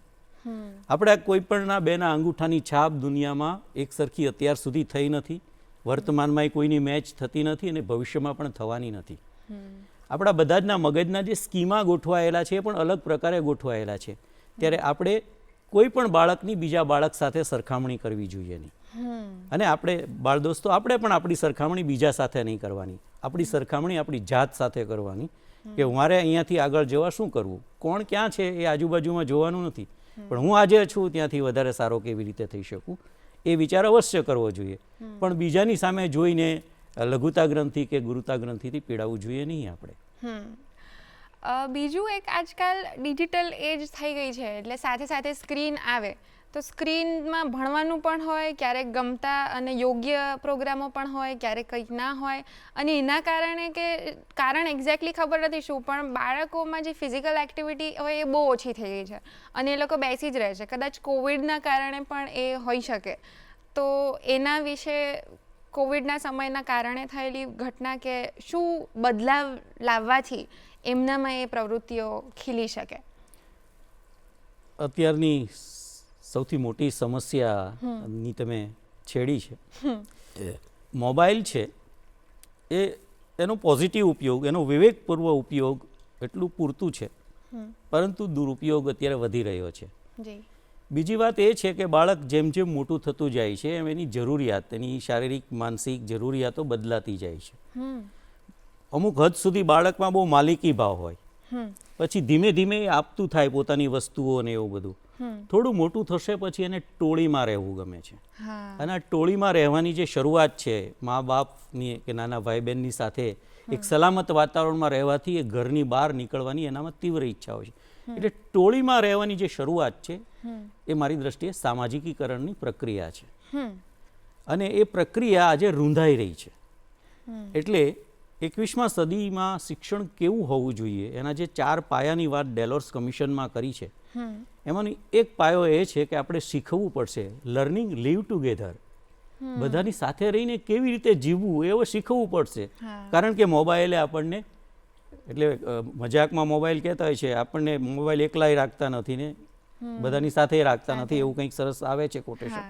આપણે કોઈ પણના બેના અંગૂઠાની છાપ દુનિયામાં એક સરખી અત્યાર સુધી થઈ નથી, વર્તમાનમાં કોઈની મેચ થતી નથી અને ભવિષ્યમાં પણ થવાની નથી. આપણા બધા જના મગજના જે સ્કીમા ગોઠવાયેલા છે એ પણ અલગ પ્રકારે ગોઠવાયેલા છે. ત્યારે આપણે કોઈ પણ બાળકની બીજા બાળક સાથે સરખામણી કરવી જોઈએ નહીં. અને આપણે બાળ દોસ્તો, આપણે પણ આપણી સરખામણી બીજા સાથે નહીં કરવાની. આપણી સરખામણી આપણી જાત સાથે કરવાની કે મારે અહીંયાથી આગળ જવા શું કરવું, કોણ ક્યાં છે એ આજુબાજુમાં જોવાનું નથી, પણ હું આજે છું ત્યાંથી વધારે સારો કેવી રીતે થઈ શકું એ વિચાર અવશ્ય કરવો જોઈએ. પણ બીજાની સામે જોઈને લઘુતા ગ્રંથિ કે ગુરુતા ગ્રંથિથી પીડાવવું જોઈએ નહીં આપણે. બીજું એક, આજકાલ ડિજિટલ એજ થઈ ગઈ છે, એટલે સાથે સાથે સ્ક્રીન આવે તો સ્ક્રીનમાં ભણવાનું પણ હોય, ક્યારેક ગમતા અને યોગ્ય પ્રોગ્રામો પણ હોય, ક્યારેક કંઈક ના હોય, અને એના કારણે કે કારણ એક્ઝેક્ટલી ખબર નથી શું, પણ બાળકોમાં જે ફિઝિકલ એક્ટિવિટી હોય એ બહુ ઓછી થઈ ગઈ છે અને એ લોકો બેસી જ રહે છે. કદાચ કોવિડના કારણે પણ એ હોઈ શકે. તો એના વિશે કોવિડના સમયના કારણે થયેલી ઘટના કે શું બદલાવ લાવવાથી એમનામાં એ પ્રવૃત્તિઓ ખીલી શકે? અત્યારની સૌથી મોટી સમસ્યાની તમે છેડી છે. મોબાઈલ છે એ એનો પોઝિટિવ ઉપયોગ, એનો વિવેકપૂર્વક ઉપયોગ એટલું પૂરતું છે, પરંતુ દુરુપયોગ અત્યારે વધી રહ્યો છે. જી. બીજી વાત એ છે કે બાળક જેમ જેમ મોટું થતું જાય છે એમ એની જરૂરિયાત, એની શારીરિક માનસિક જરૂરિયાતો બદલાતી જાય છે. અમુક હદ સુધી બાળકમાં બહુ માલિકી ભાવ હોય, પછી ધીમે ધીમે એ આપતું થાય પોતાની વસ્તુઓ ને એવું બધું. થોડું મોટું થશે પછી એને ટોળીમાં રહેવું ગમે છે. અને આ ટોળીમાં રહેવાની જે શરૂઆત છે મા બાપની કે નાના ભાઈ બહેનની સાથે એક સલામત વાતાવરણમાં રહેવાથી એ ઘરની બહાર નીકળવાની એનામાં તીવ્ર ઈચ્છા હોય છે. એટલે ટોળીમાં રહેવાની જે શરૂઆત છે એ મારી દ્રષ્ટિએ સામાજિકીકરણની પ્રક્રિયા છે, અને એ પ્રક્રિયા આજે રૂંધાઈ રહી છે. એટલે 21મા સદીમાં શિક્ષણ કેવું હોવું જોઈએ એના જે 4 પાયાની વાત ડેલોર્સ કમિશનમાં કરી છે, એમાંની એક પાયો એ છે કે આપણે શીખવવું પડશે લર્નિંગ લીવ ટુગેધર, બધાની સાથે રહીને કેવી રીતે જીવવું એવું શીખવવું પડશે. કારણ કે મોબાઈલે આપણને, એટલે મજાકમાં મોબાઈલ કહેતા હોય છે, આપણને મોબાઈલ એકલાય રાખતા નથી ને બધાની સાથે રાખતા નથી, એવું કંઈક સરસ આવે છે કોટેશન.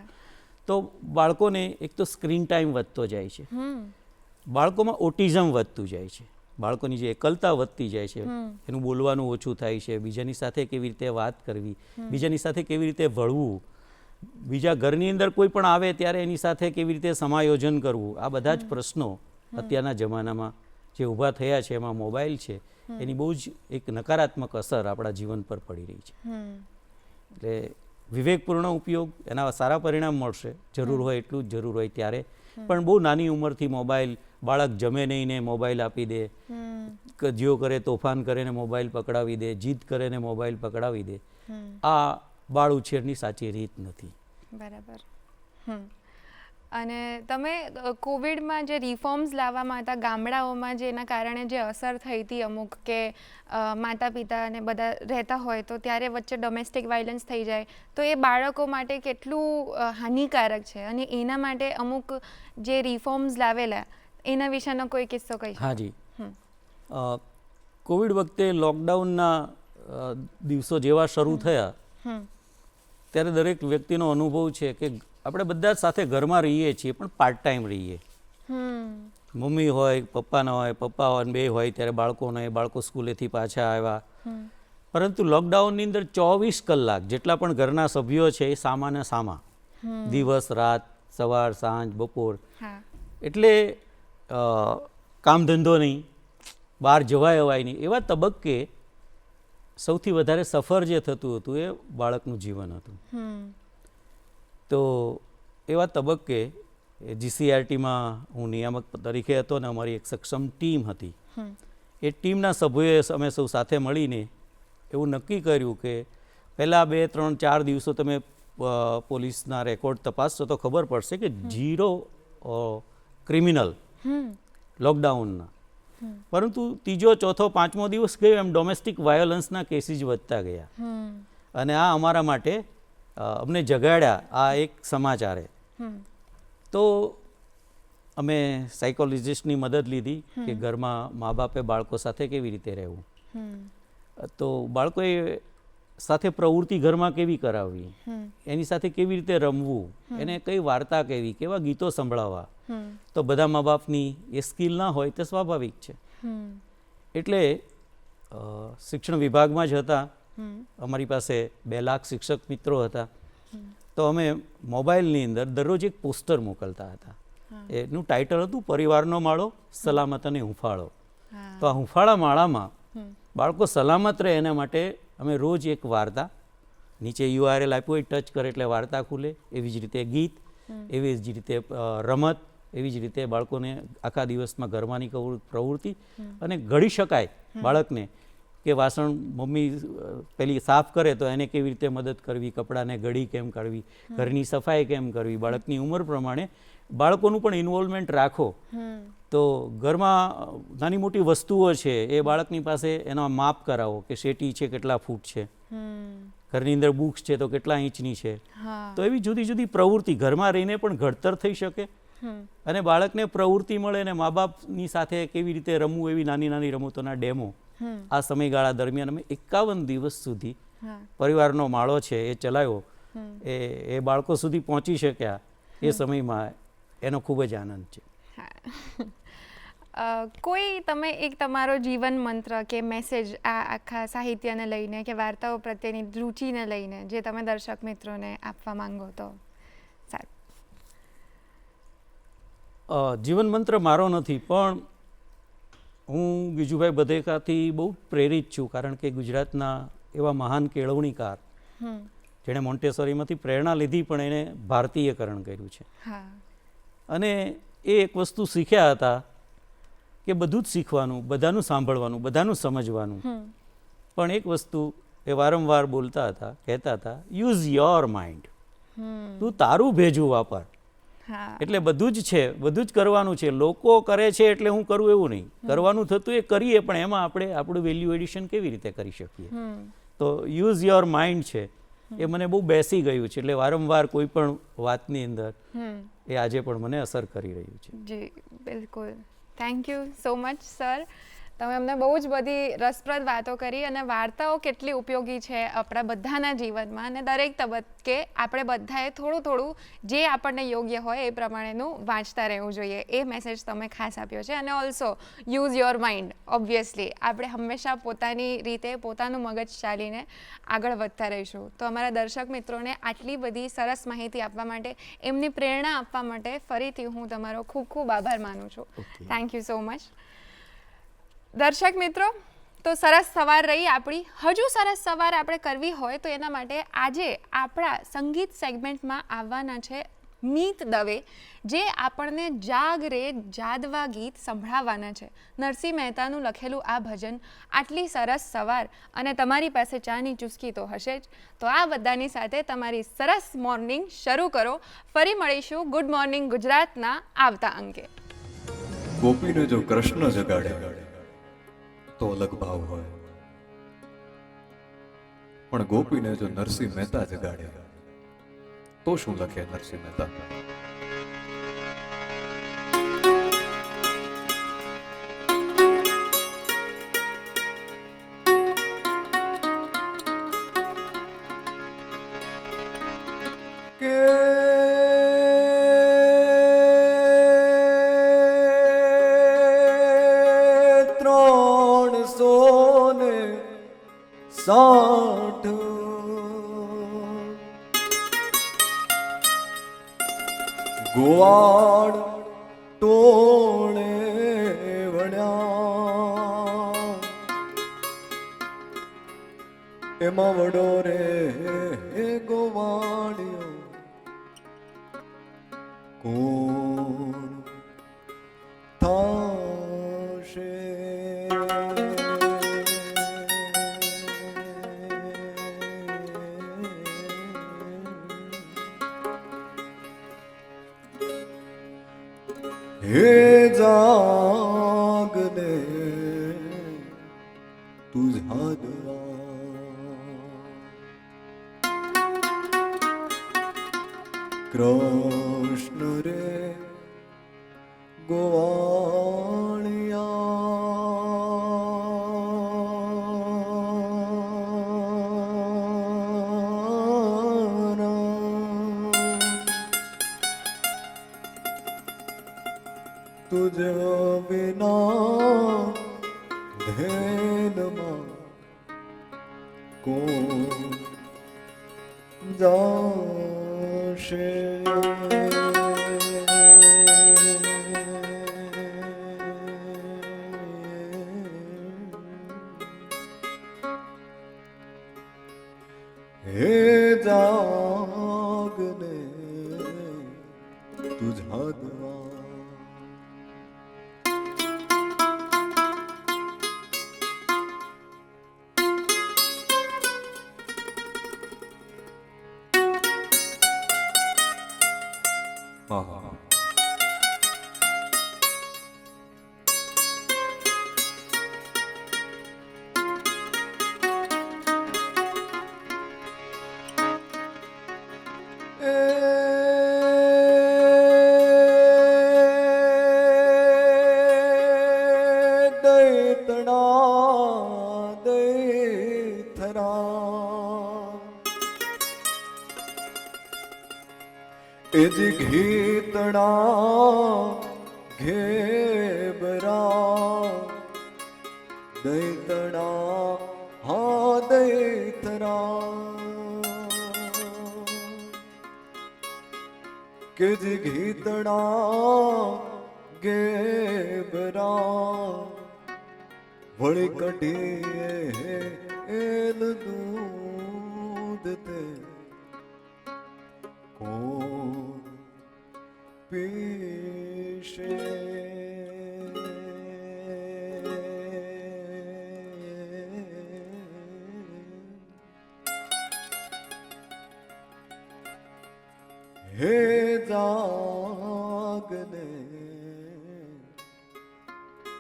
તો બાળકોને એક તો સ્ક્રીન ટાઈમ વધતો જાય છે, બાળકોમાં ઓટિઝમ વધતું જાય છે, બાળકોની જે એકલતા વધતી જાય છે, એનું બોલવાનું ઓછું થાય છે, બીજાની સાથે કેવી રીતે વાત કરવી, બીજાની સાથે કેવી રીતે વળવું, બીજા ઘરની અંદર કોઈ પણ આવે ત્યારે એની સાથે કેવી રીતે સમાયોજન કરવું, આ બધા જ પ્રશ્નો અત્યારના જમાનામાં જે ઊભા થયા છે એમાં મોબાઈલ છે એની બહુ જ એક નકારાત્મક અસર આપણા જીવન પર પડી રહી છે. એટલે વિવેકપૂર્ણ ઉપયોગ, એના સારા પરિણામ મળશે, જરૂર હોય એટલું જ જરૂર હોય ત્યારે. પણ બહુ નાની ઉંમરથી મોબાઈલ, બાળક જમે નહીં ને મોબાઈલ આપી દે, કજિયો કરે, તોફાન કરે ને મોબાઈલ પકડાવી દે, જીદ કરે ને મોબાઈલ પકડાવી દે, આ બાળ ઉછેરની સાચી રીત નથી. બરાબર. અને તમે કોવિડમાં જે રિફોર્મ્સ લાવવામાં હતા ગામડાઓમાં, જેના કારણે જે અસર થઈ હતી અમુક, કે માતા પિતા અને બધા રહેતા હોય તો ત્યારે વચ્ચે ડોમેસ્ટિક વાયલન્સ થઈ જાય, તો એ બાળકો માટે કેટલું હાનિકારક છે, અને એના માટે અમુક જે રિફોર્મ્સ લાવેલા એના વિશેનો કોઈ કિસ્સો કહી શકો? હાજી. કોવિડ વખતે લોકડાઉનના દિવસો જેવા શરૂ થયા ત્યારે દરેક વ્યક્તિનો અનુભવ છે કે આપણે બધા સાથે ઘરમાં રહીએ છીએ પણ પાર્ટ ટાઈમ રહીએ. મમ્મી હોય, પપ્પાના હોય, પપ્પા હોય, બે હોય, ત્યારે બાળકોને, બાળકો સ્કૂલેથી પાછા આવ્યા. પરંતુ લોકડાઉનની અંદર 24 કલાક જેટલા પણ ઘરના સભ્યો છે એ સામાને સામા, દિવસ રાત, સવાર સાંજ બપોર. એટલે કામ ધંધો નહીં, બહાર જવાય અવાય નહીં, એવા તબક્કે સૌથી વધારે સફર જે થતું હતું એ બાળકનું જીવન હતું. તો એવા તબક્કે GCRTમાં હું નિયામક તરીકે હતો ને અમારી એક સક્ષમ ટીમ હતી. એ ટીમના સભ્યોએ અમે સૌ સાથે મળીને એવું નક્કી કર્યું કે પહેલાં 2, 3, 4 દિવસો તમે પોલીસના રેકોર્ડ તપાસશો તો ખબર પડશે કે 0 ક્રિમિનલ લોકડાઉનના. પરંતુ 3જો, 4થો, 5મો દિવસ ગયો એમ ડોમેસ્ટિક વાયોલન્સના કેસીસ વધતા ગયા, અને આ અમારા માટે અમને જગાડ્યા આ એક સમાચારે. તો અમે સાયકોલોજિસ્ટની મદદ લીધી કે ઘરમાં મા બાપે બાળકો સાથે કેવી રીતે રહેવું, તો બાળકોએ સાથે પ્રવૃત્તિ ઘરમાં કેવી કરાવવી, એની સાથે કેવી રીતે રમવું, એને કઈ વાર્તા કહેવી, કેવા ગીતો સંભળાવવા. તો બધા મા બાપની એ સ્કિલ ના હોય તે સ્વાભાવિક છે. એટલે શિક્ષણ વિભાગમાં જ હતા, અમારી પાસે 2 લાખ શિક્ષક મિત્રો હતા. તો અમે મોબાઈલની અંદર દરરોજ એક પોસ્ટર મોકલતા હતા. એનું ટાઇટલ હતું પરિવારનો માળો, સલામત અને હુંફાળો. તો આ હુંફાળા માળામાં બાળકો સલામત રહે એના માટે અમે રોજ એક વાર્તા, નીચે URL આપ્યું હોય, ટચ કરે એટલે વાર્તા ખુલે, એવી જ રીતે ગીત, એવી જ રીતે રમત, એવી જ રીતે બાળકોને આખા દિવસમાં ઘરમાંની પ્રવૃત્તિ, અને ઘડી શકાય બાળકને કે વાસણ મમ્મી પેલી સાફ કરે તો એને કેવી રીતે મદદ કરવી, કપડાને ઘડી કેમ કાઢવી, ઘરની સફાઈ કેમ કરવી, બાળકની ઉંમર પ્રમાણે બાળકોનું પણ ઇન્વોલ્વમેન્ટ રાખો. તો ઘરમાં નાની મોટી વસ્તુઓ છે એ બાળકની પાસે એનો માપ કરાવો કે શેટી છે કેટલા ફૂટ છે, ઘરની અંદર બુક્સ છે તો કેટલા ઇંચની છે. તો એવી જુદી જુદી પ્રવૃત્તિ ઘરમાં રહીને પણ ઘડતર થઈ શકે, અને બાળકને પ્રવૃત્તિ મળે, અને મા બાપની સાથે કેવી રીતે રમવું એવી નાની નાની રમતોના ડેમો આ સમયગાળા દરમિયાન અમે 51 દિવસ સુધી પરિવારનો માળો છે એ ચલાવ્યો. એ બાળકો સુધી પહોંચી શક્યા એ સમયમાં એનો ખૂબ જ આનંદ છે. કોઈ તમે એક તમારો જીવન મંત્ર કે મેસેજ આ આખા સાહિત્યને લઈને કે વાર્તાઓ પ્રત્યેની રુચિને લઈને જે તમે દર્શક મિત્રોને આપવા માંગો તો સારું. જીવન મંત્ર મારો નથી, પણ હું ગીજુભાઈ બધેકાથી બહુ પ્રેરિત છું, કારણ કે ગુજરાતના એવા મહાન કેળવણીકાર જેણે મોન્ટેસોરીમાંથી પ્રેરણા લીધી પણ એને ભારતીયકરણ કર્યું છે. અને એ એક વસ્તુ શીખ્યા હતા કે બધું જ શીખવાનું, બધાનું સાંભળવાનું, બધાનું સમજવાનું, પણ એક વસ્તુ એ વારંવાર બોલતા હતા, કહેતા હતા, યુઝ યોર માઇન્ડ, તું તારું ભેજું વાપર. એટલે બધું જ છે, બધું જ કરવાનું છે. લોકો કરે છે એટલે હું કરું એવું નહીં, કરવાનું થતું એ કરીએ, પણ એમાં આપણે આપણું વેલ્યુ એડિશન કેવી રીતે કરી શકીએ. તો યુઝ યોર માઇન્ડ છે એ મને બહુ બેસી ગયું છે, એટલે વારંવાર કોઈ પણ વાતની અંદર એ આજે પણ મને અસર કરી રહ્યું છે. જી બિલકુલ. Thank you so much sir. તમે અમને બહુ જ બધી રસપ્રદ વાતો કરી અને વાર્તાઓ કેટલી ઉપયોગી છે આપણા બધાના જીવનમાં, અને દરેક તબક્કે આપણે બધાએ થોડું થોડું જે આપણને યોગ્ય હોય એ પ્રમાણેનું વાંચતા રહેવું જોઈએ. એ મેસેજ તમે ખાસ આપ્યો છે. અને also use your mind. Obviously આપણે હંમેશા પોતાની રીતે પોતાનું મગજ ચાલીને આગળ વધતા રહીશું. તો અમારા દર્શક મિત્રોને આટલી બધી સરસ માહિતી આપવા માટે, એમની પ્રેરણા આપવા માટે ફરીથી હું તમારો ખૂબ ખૂબ આભાર માનું છું. Thank you so much. દર્શક મિત્રો, તો સરસ સવાર રહી આપણી. હજુ સરસ સવાર આપણે કરવી હોય તો એના માટે આજે આપણા સંગીત સેગમેન્ટમાં આવવાના છે મીત દવે, જે આપણને જાગ રે જાદવા ગીત સંભળાવવાના છે. નરસિંહ મહેતાનું લખેલું આ ભજન આટલી સરસ સવાર, અને તમારી પાસે ચાની ચુસ્કી તો હશે જ. તો આ બધાની સાથે તમારી સરસ મોર્નિંગ શરૂ કરો. ફરી મળીશું ગુડ મોર્નિંગ ગુજરાતના આવતા અંકે. ગોપીને જો કૃષ્ણ જગાડે તો અલગ ભાવ હોય, પણ ગોપીને જો નરસિંહ મહેતા જગાડે તો શું લખે નરસિંહ મહેતા. ગોવાળ ટોળે વળ્યા, એમાં વડો રે ગોવાળિયો કોણ થાશે. હે જાગને તુઝા કૃષ્ણ રે તુજ વિના ધેનમાં કોણ જાશે. હે જાગને તુઝા દવા એજ ગીતડા ઘેબરા કે જ ગીતડા ગેબરા વળી કઢીએ એલ દૂધ તે કોણ પીશે હે જાગને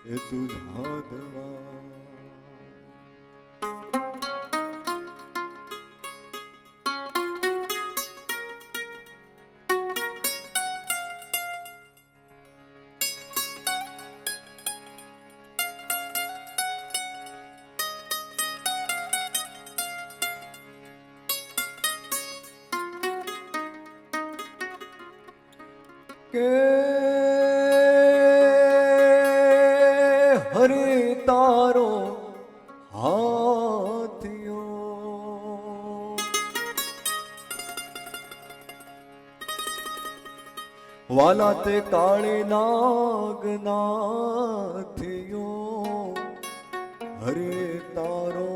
એ તુઝા દવા કે હરે તારો હાથિયો વાલા તે કાળી નાગ નાથિયો હરે તારો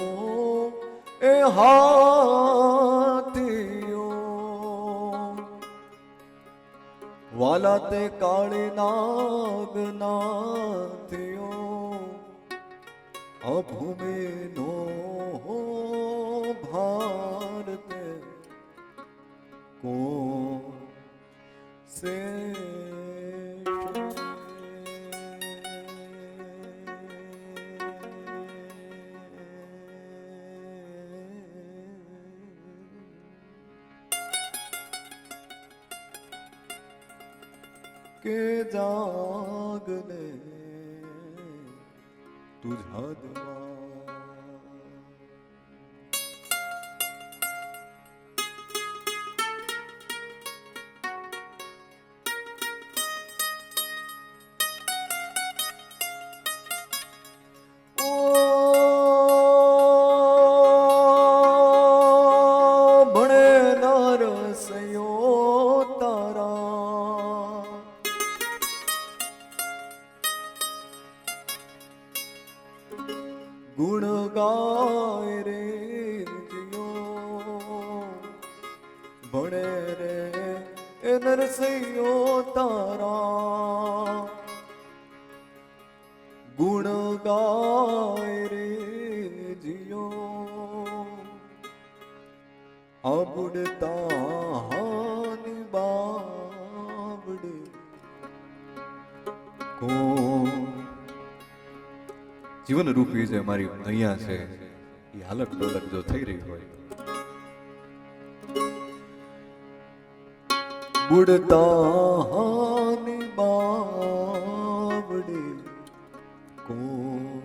એ હાથિયો વાલા તે કાળી નાગ નાથિયો આ ભૂમિનો ભારત કોણ સે કે જાગને તુઝા દવા ભણે નરસયો તારા ગુણ ગાય રે જીયો ભણે રે એ નરસૈયો તારા ગુણ ગાય રે જીયો આબુડતા હાની બાબડ કોણ જીવન રૂપી જે મારી અહીંયા છે એ હાલક ડોલક જો થઈ રહી હોય બુડતા હાની બાવડી કોણ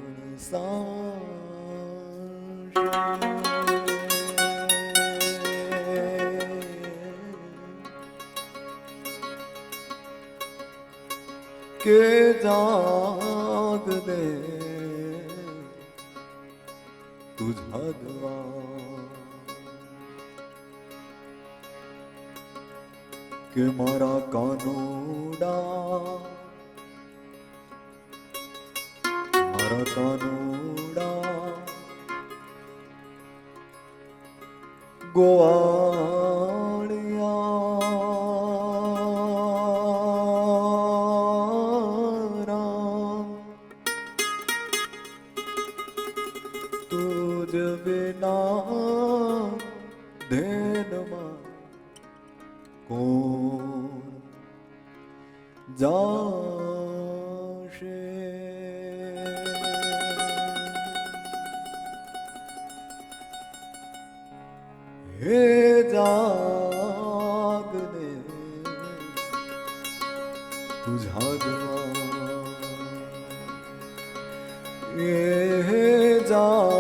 કે જાગ દે તુઝા દવા કે મારા કાનુડા ગોવાળિયા તુજ વિના ધેનમાં કોણ જાશે હે જાગને તુઝા દવા હે જા